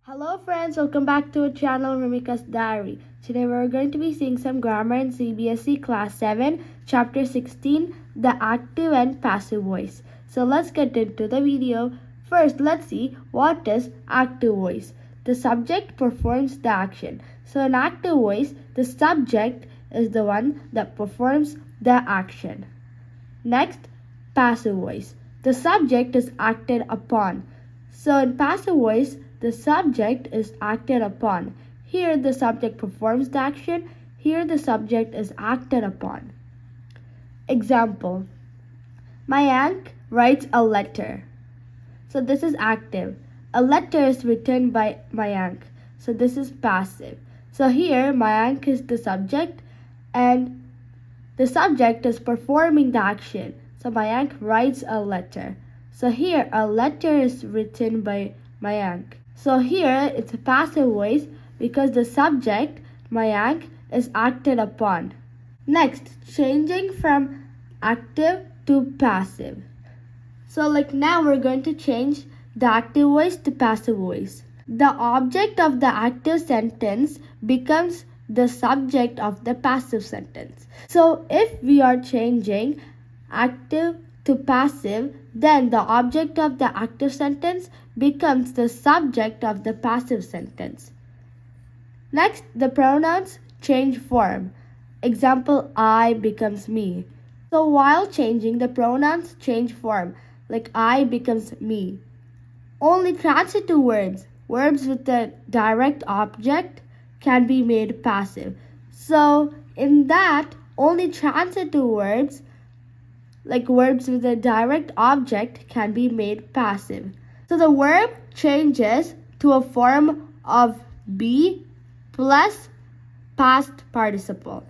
Hello friends, welcome back to our channel Rumika's Diary. Today we're going to be seeing some grammar in CBSE Class 7, Chapter 16, the active and passive voice. So let's get into the video. First, let's see what is active voice. The subject performs the action. So in active voice, the subject is the one that performs the action. Next, passive voice. The subject is acted upon. So in passive voice, the subject is acted upon. Here the subject performs the action. Here the subject is acted upon. Example. Mayank writes a letter. So this is active. A letter is written by Mayank. So this is passive. So here Mayank is the subject and the subject is performing the action. So Mayank writes a letter. So here a letter is written by Mayank. So here it's a passive voice because the subject, Mayank, is acted upon. Next, changing from active to passive. So now we're going to change the active voice to passive voice. The object of the active sentence becomes the subject of the passive sentence. So if we are changing active to passive, then the object of the active sentence becomes the subject of the passive sentence. Next, the pronouns change form. Example, I becomes me. So while changing, the pronouns change form, like I becomes me. Only transitive verbs with a direct object, can be made passive. So in that, only transitive verbs, like verbs with a direct object, can be made passive. So the verb changes to a form of be plus past participle.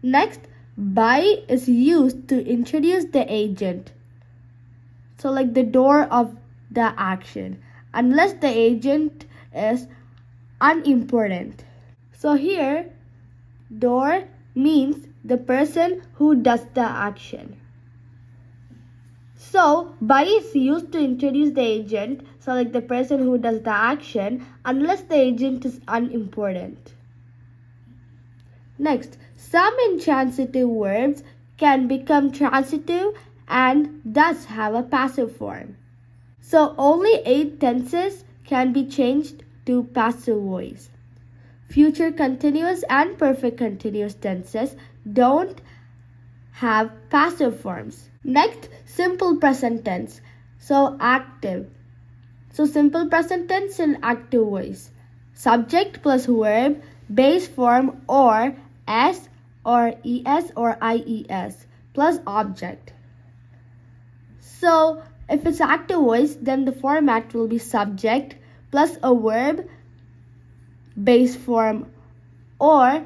Next, by is used to introduce the agent. So the door of the action, unless the agent is unimportant. So here, door means the person who does the action. So, by is used to introduce the agent, so the person who does the action, unless the agent is unimportant. Next, some intransitive verbs can become transitive and thus have a passive form. So, only 8 tenses can be changed to passive voice. Future continuous and perfect continuous tenses don't have passive forms. Next, simple present tense. So active. So simple present tense in active voice. Subject plus verb, base form or s or es or ies plus object. So if it's active voice, then the format will be subject plus a verb, base form or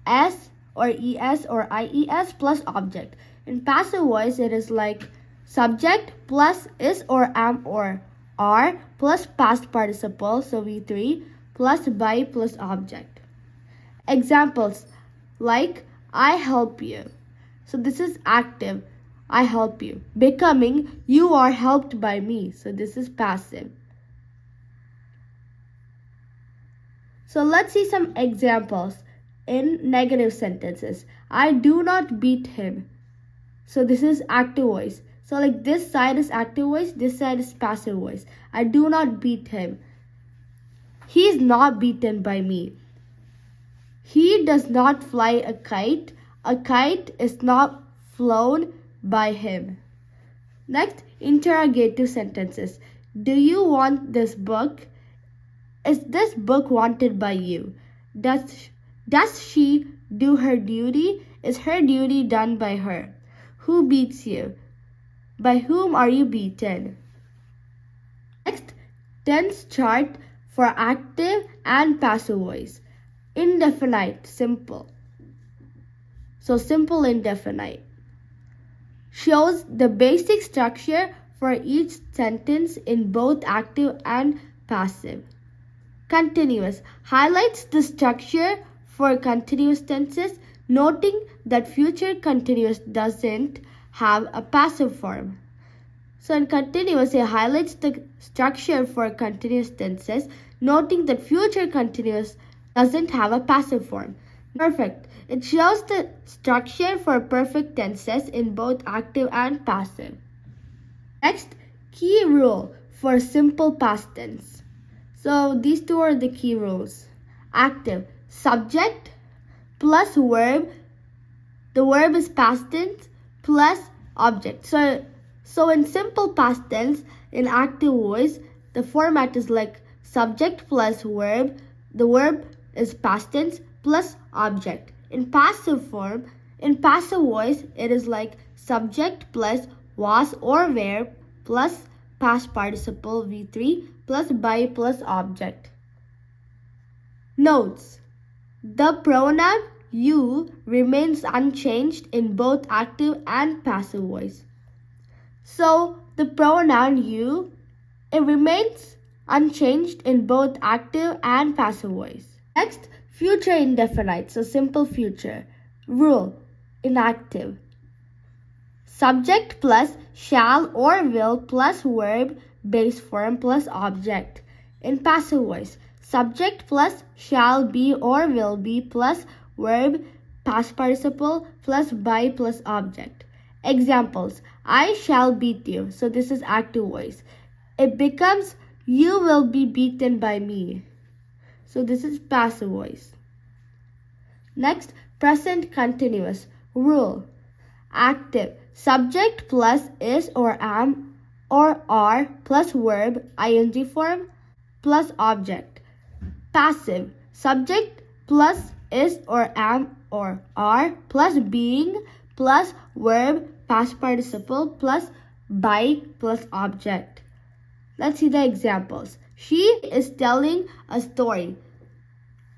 s or es or ies plus object. In passive voice, it is like subject plus is or am or are plus past participle, so V3, plus by plus object. Examples like I help you. So this is active, I help you. Becoming, you are helped by me. So this is passive. So let's see some examples in negative sentences. I do not beat him. So this is active voice. So this side is active voice, this side is passive voice. I do not beat him. He is not beaten by me. He does not fly a kite. A kite is not flown by him. Next, interrogative sentences. Do you want this book? Is this book wanted by you? Does she do her duty? Is her duty done by her? Who beats you? By whom are you beaten? Next, tense chart for active and passive voice. Indefinite, simple. So simple indefinite. Shows the basic structure for each sentence in both active and passive. Continuous highlights the structure for continuous tenses, noting that future continuous doesn't have a passive form. So in continuous, it highlights the structure for continuous tenses, noting that future continuous doesn't have a passive form. Perfect. It shows the structure for perfect tenses in both active and passive. Next, key rule for simple past tense. So these two are the key rules. Active, subject plus verb. The verb is past tense plus object. So in simple past tense, in active voice, the format is like subject plus verb. The verb is past tense plus object. In passive voice, it is like subject plus was or were plus past participle V3 plus by plus object. Notes: the pronoun you remains unchanged in both active and passive voice. So the pronoun you, it remains unchanged in both active and passive voice. Next, future indefinite, so simple future. Rule, inactive. Subject plus shall or will plus verb base form plus object. In passive voice, subject plus shall be or will be plus verb past participle plus by plus object. Examples: I shall beat you. So this is active voice. It becomes you will be beaten by me. So this is passive voice. Next, present continuous. Rule, active. Subject plus is or am or are plus verb ing form plus object. Passive, subject plus is or am or are plus being plus verb past participle plus by plus object. Let's see the examples. She is telling a story.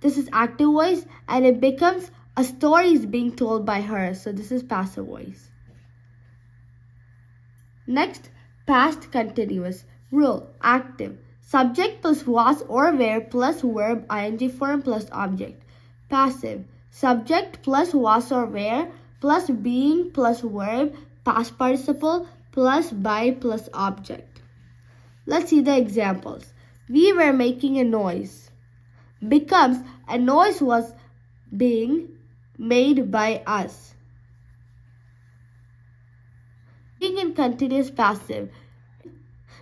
This is active voice and it becomes a story is being told by her. So this is passive voice. Next, past continuous. Rule, active. Subject plus was or were plus verb ing form plus object. Passive, subject plus was or were plus being plus verb past participle plus by plus object. Let's see the examples. We were making a noise. Becomes a noise was being made by us. Being in continuous passive.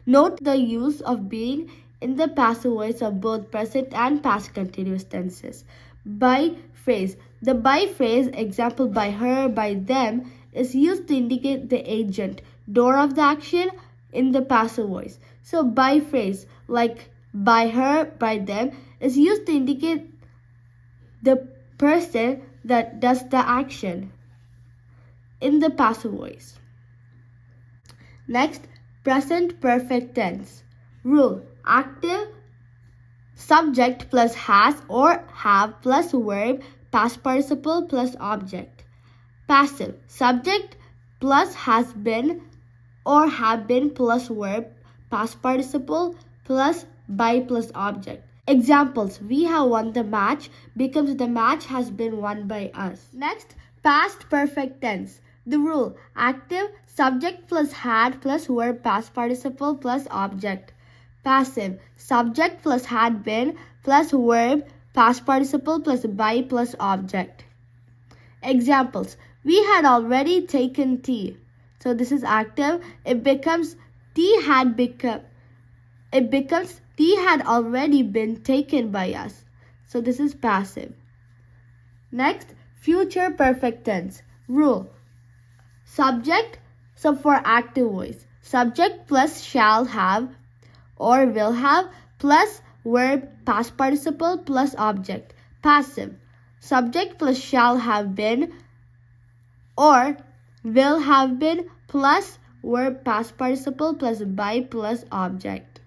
Note the use of being in the passive voice of both present and past continuous tenses. By phrase. The by phrase, example by her, by them, is used to indicate the agent, door of the action in the passive voice. So by phrase, like by her, by them, is used to indicate the person that does the action in the passive voice. Next, present perfect tense. Rule, active. Subject plus has or have plus verb past participle plus object. Passive, subject plus has been or have been plus verb past participle plus by plus object. Examples: we have won the match becomes the match has been won by us. Next, past perfect tense. The rule, active. Subject plus had plus verb past participle plus object. Passive, subject plus had been plus verb past participle plus by plus object. Examples: we had already taken tea. So this is active. It becomes tea had already been taken by us. So this is passive. Next, future perfect tense. Rule, subject. So for active voice, subject plus shall have or will have plus verb past participle plus object. Passive, subject plus shall have been or will have been plus verb past participle plus by plus object.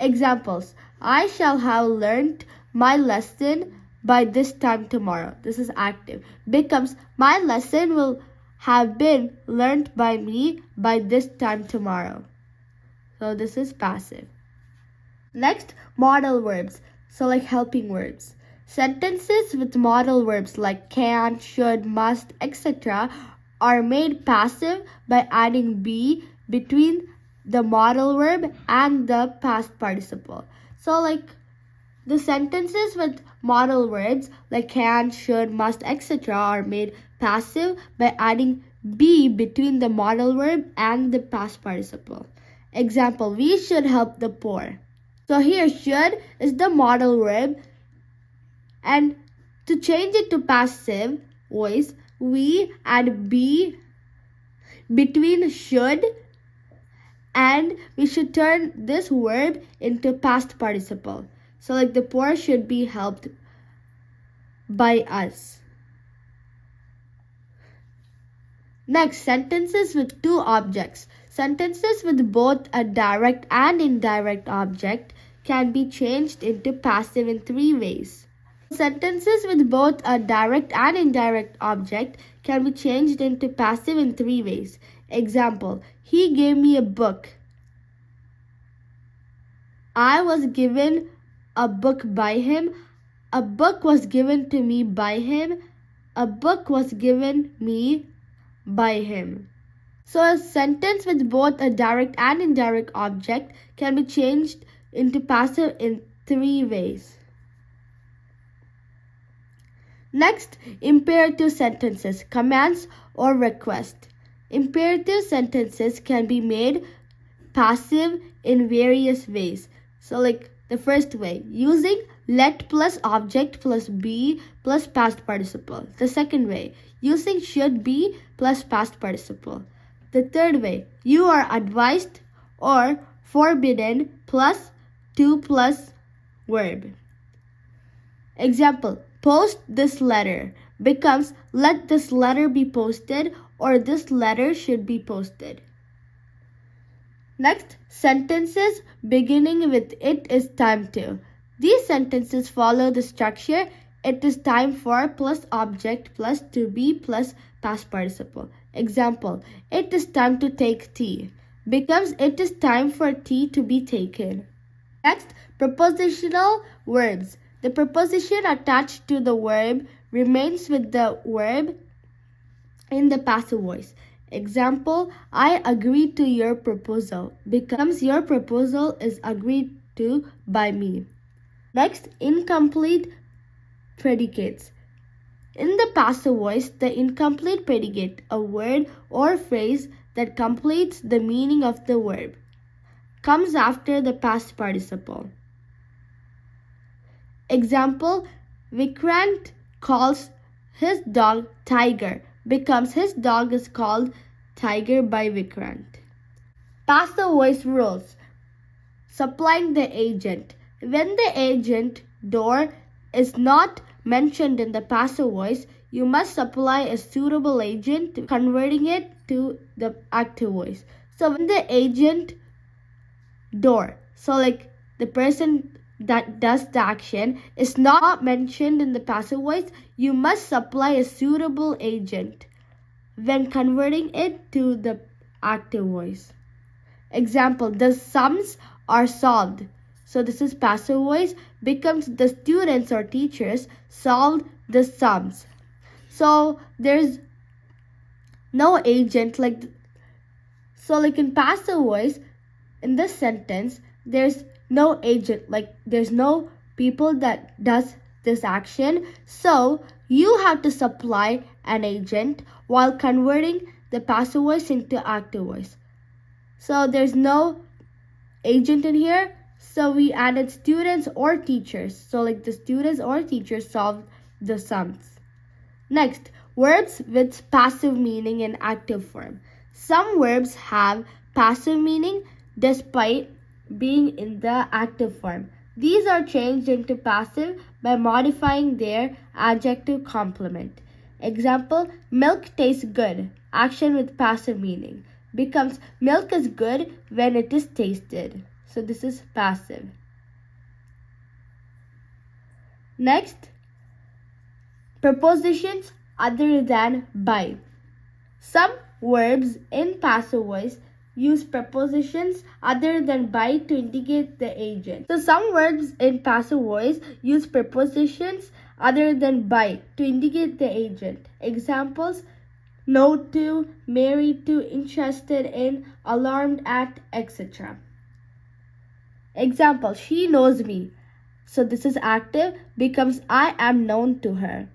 Examples: I shall have learnt my lesson by this time tomorrow. This is active. Becomes my lesson will have been learnt by me by this time tomorrow. So this is passive. Next, modal verbs. So like helping verbs. Sentences with modal verbs like can, should, must, etc. are made passive by adding be between the modal verb, and the past participle. So like the sentences with modal verbs like can, should, must, etc. are made passive by adding be between the modal verb and the past participle. Example, we should help the poor. So here should is the modal verb, and to change it to passive voice, we add be between should, and we should turn this verb into past participle. So like the poor should be helped by us. Next, sentences with two objects. Sentences with both a direct and indirect object can be changed into passive in three ways. Sentences with both a direct and indirect object can be changed into passive in three ways. Example, he gave me a book. I was given a book by him. A book was given to me by him. A book was given me by him. So a sentence with both a direct and indirect object can be changed into passive in three ways. Next, imperative sentences, commands or request. Imperative sentences can be made passive in various ways. So like the first way, using let plus object plus be plus past participle. The second way, using should be plus past participle. The third way, you are advised or forbidden plus to plus verb. Example, post this letter becomes let this letter be posted or this letter should be posted. Next, sentences beginning with it is time to. These sentences follow the structure it is time for plus object plus to be plus past participle. Example, it is time to take tea becomes it is time for tea to be taken. Next, prepositional verbs. The preposition attached to the verb remains with the verb in the passive voice. Example, I agree to your proposal becomes your proposal is agreed to by me. Next, incomplete predicates. In the passive voice, the incomplete predicate, a word or phrase that completes the meaning of the verb, comes after the past participle. Example, Vikrant calls his dog Tiger becomes his dog is called Tiger by Vikrant. Passive voice rules. Supplying the agent. When the agent door is not mentioned in the passive voice, you must supply a suitable agent, converting it to the active voice. So when the agent door, so like the person that does the action is not mentioned in the passive voice, you must supply a suitable agent when converting it to the active voice. Example, the sums are solved. So this is passive voice becomes the students or teachers solved the sums. So there's no agent like in passive voice in this sentence there's no agent, like there's no people that does this action. So you have to supply an agent while converting the passive voice into active voice. So there's no agent in here. So we added students or teachers. So like the students or teachers solved the sums. Next, verbs with passive meaning in active form. Some verbs have passive meaning despite being in the active form. These are changed into passive by modifying their adjective complement. Example, milk tastes good. Action with passive meaning becomes milk is good when it is tasted. So this is passive. Next, prepositions other than by. Some verbs in passive voice use prepositions other than by to indicate the agent. So some verbs in passive voice use prepositions other than by to indicate the agent. Examples, no to, married to, interested in, alarmed at, etc. Example, she knows me. So this is active, becomes I am known to her.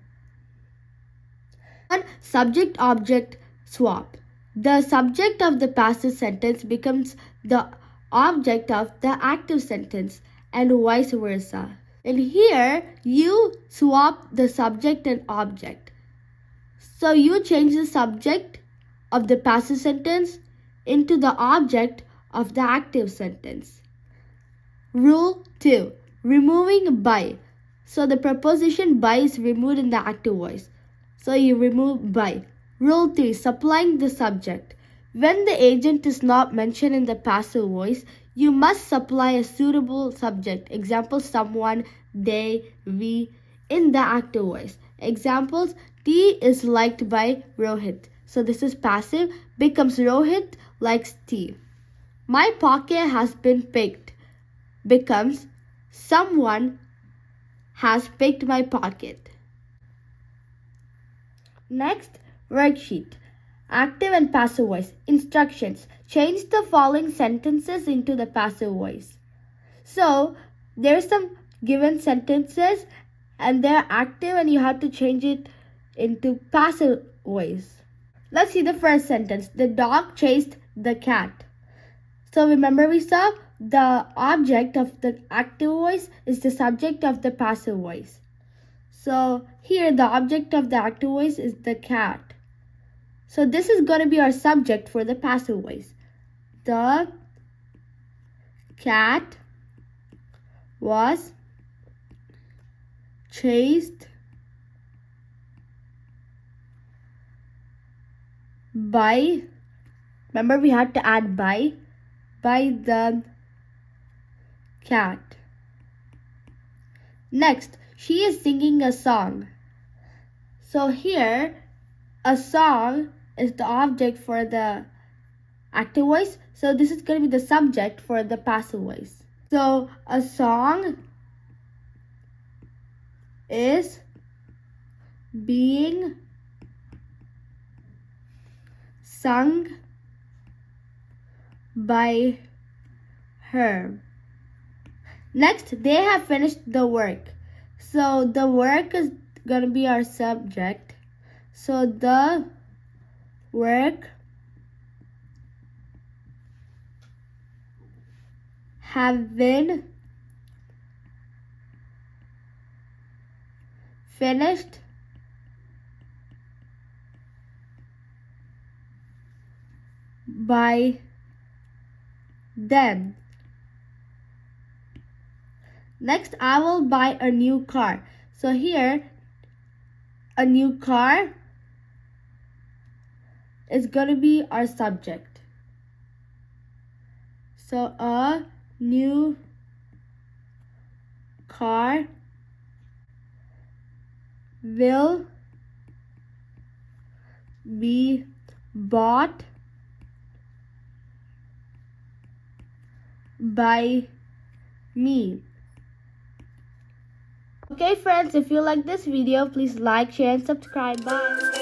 And subject-object swap. The subject of the passive sentence becomes the object of the active sentence and vice versa. And here you swap the subject and object. So you change the subject of the passive sentence into the object of the active sentence. Rule 2. Removing by. So the preposition by is removed in the active voice. So you remove by. Rule 3. Supplying the subject. When the agent is not mentioned in the passive voice, you must supply a suitable subject. Example, someone, they, we, in the active voice. Examples, tea is liked by Rohit. So this is passive, becomes Rohit likes tea. My pocket has been picked becomes someone has picked my pocket. Next, worksheet. Active and passive voice. Instructions. Change the following sentences into the passive voice. So, there's some given sentences and they're active and you have to change it into passive voice. Let's see the first sentence. The dog chased the cat. So remember we saw the object of the active voice is the subject of the passive voice. So here the object of the active voice is the cat. So this is going to be our subject for the passive voice. The cat was chased by, remember we had to add by the cat. Next, she is singing a song. So here, a song is the object for the active voice. So this is going to be the subject for the passive voice. So a song is being sung by her. Next, they have finished the work. So the work is going to be our subject. So the work have been finished by them. Next, I will buy a new car. So here, a new car is going to be our subject. So a new car will be bought by me. Okay friends, if you like this video, please like, share and subscribe. Bye.